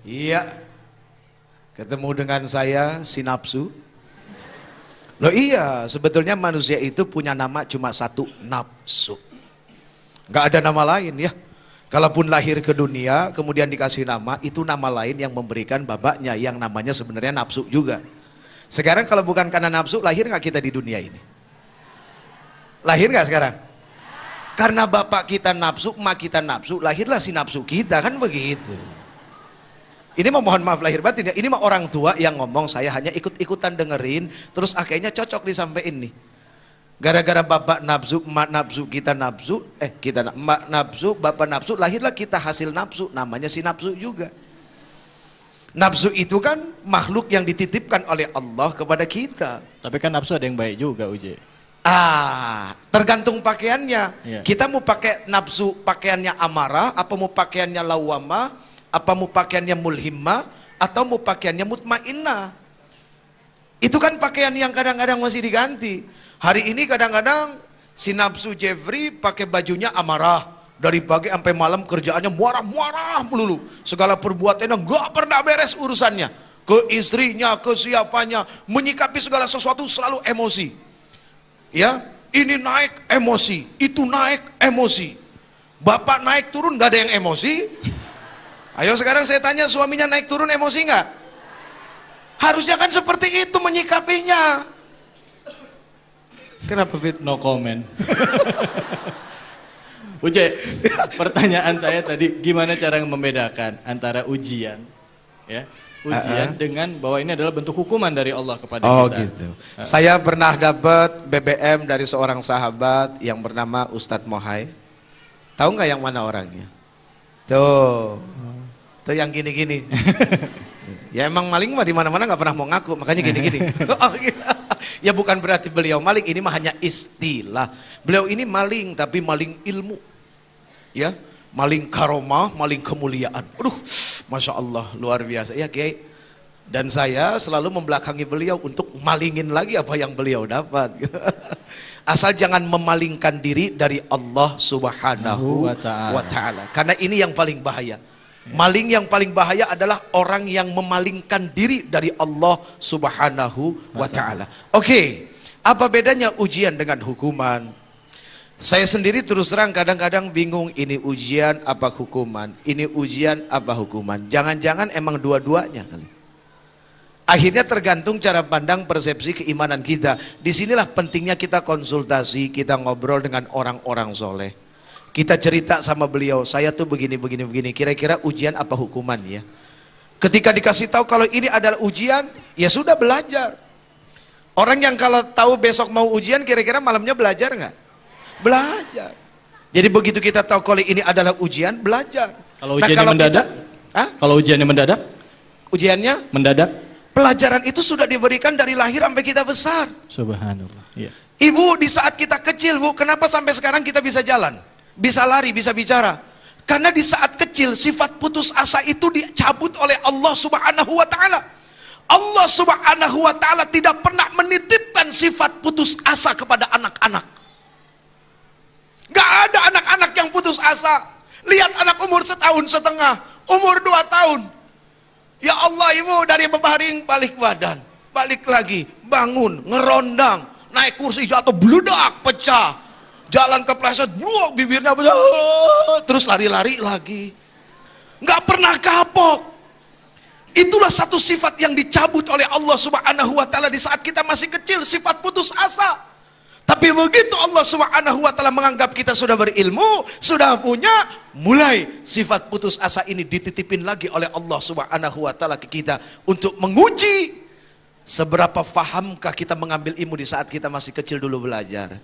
Iya, ketemu dengan saya si nafsu. Loh iya, sebetulnya manusia itu punya nama cuma satu, nafsu. Gak ada nama lain ya. Kalaupun lahir ke dunia, kemudian dikasih nama, itu nama lain yang memberikan bapaknya, yang namanya sebenarnya nafsu juga. Sekarang kalau bukan karena nafsu, lahir gak kita di dunia ini? Lahir gak sekarang? Karena bapak kita nafsu, emak kita nafsu, lahirlah si nafsu kita, kan begitu. Ini mau mohon maaf lahir batin ya, ini mah orang tua yang ngomong, saya hanya ikut-ikutan dengerin, terus akhirnya cocok disampaikan nih. Gara-gara bapak nafsu, emak nafsu, kita nafsu, emak nafsu, bapak nafsu, lahirlah kita hasil nafsu, namanya si nafsu juga. Nafsu itu kan makhluk yang dititipkan oleh Allah kepada kita. Tapi kan nafsu ada yang baik juga, Uji. Tergantung pakaiannya. Iya. Kita mau pakai nafsu pakaiannya amarah, apa mau pakaiannya lawamah, apa mau pakaiannya mulhimmah, atau mau pakaiannya mutmainnah. Itu kan pakaian yang kadang-kadang masih diganti. Hari ini kadang-kadang si nafsu Jeffrey pakai bajunya amarah, dari pagi sampai malam kerjaannya muarah-muarah melulu, segala perbuatannya nggak pernah beres urusannya, ke istrinya, ke siapanya, menyikapi segala sesuatu selalu emosi. Ya, ini naik emosi, itu naik emosi. Bapak naik turun nggak ada yang emosi. Ayo sekarang saya tanya, suaminya naik turun emosi nggak? Harusnya kan seperti itu menyikapinya. Kenapa Fit? No comment. Uje, pertanyaan saya tadi, gimana cara membedakan antara ujian, ya, ujian dengan bahwa ini adalah bentuk hukuman dari Allah kepada kita. Oh gitu. Saya pernah dapat BBM dari seorang sahabat yang bernama Ustadz Mohai. Tahu nggak yang mana orangnya? Tuh, tuh yang gini-gini. Ya emang maling mah di mana-mana nggak pernah mau ngaku, makanya gini-gini. Oh, gitu. Ya bukan berarti beliau maling, ini mah hanya istilah. Beliau ini maling, tapi maling ilmu. Ya, maling karomah, maling kemuliaan. Aduh, masya Allah, luar biasa ya Kiai. Dan saya selalu membelakangi beliau untuk malingin lagi apa yang beliau dapat. Asal jangan memalingkan diri dari Allah Subhanahu wa Ta'ala. Karena ini yang paling bahaya. Maling yang paling bahaya adalah orang yang memalingkan diri dari Allah Subhanahu wa Ta'ala. Oke, apa bedanya ujian dengan hukuman? Saya sendiri terus terang kadang-kadang bingung, ini ujian apa hukuman? Ini ujian apa hukuman? Jangan-jangan emang dua-duanya kali. Akhirnya tergantung cara pandang, persepsi keimanan kita. Disinilah pentingnya kita konsultasi, kita ngobrol dengan orang-orang soleh. Kita cerita sama beliau, saya tuh begini, kira-kira ujian apa hukuman ya? Ketika dikasih tahu kalau ini adalah ujian, ya sudah belajar. Orang yang kalau tahu besok mau ujian, kira-kira malamnya belajar nggak? Belajar. Jadi begitu kita tahu kalau ini adalah ujian, belajar. Kalau ujiannya mendadak? Kalau ujiannya mendadak? Ujiannya? Mendadak? Pelajaran itu sudah diberikan dari lahir sampai kita besar. Subhanallah. Iya. Ibu, di saat kita kecil, Bu, kenapa sampai sekarang kita bisa jalan? Bisa lari, bisa bicara? Karena di saat kecil sifat putus asa itu dicabut oleh Allah Subhanahu wa Ta'ala. Allah Subhanahu wa Ta'ala tidak pernah menitipkan sifat putus asa kepada anak-anak. Gak ada anak-anak yang putus asa. Lihat anak umur 1,5 tahun, umur 2 tahun. Ya Allah, ibu dari bebaring balik badan, balik lagi, bangun, ngerondang, naik kursi jatuh, bludak, pecah. Jalan kepleset, bluak, bibirnya pecah, terus lari-lari lagi. Nggak pernah kapok. Itulah satu sifat yang dicabut oleh Allah Subhanahu wa Ta'ala di saat kita masih kecil, sifat putus asa. Tapi begitu Allah Subhanahu wa Ta'ala menganggap kita sudah berilmu, sudah punya, mulai sifat putus asa ini dititipin lagi oleh Allah Subhanahu wa Ta'ala ke kita untuk menguji seberapa fahamkah kita mengambil ilmu di saat kita masih kecil dulu belajar.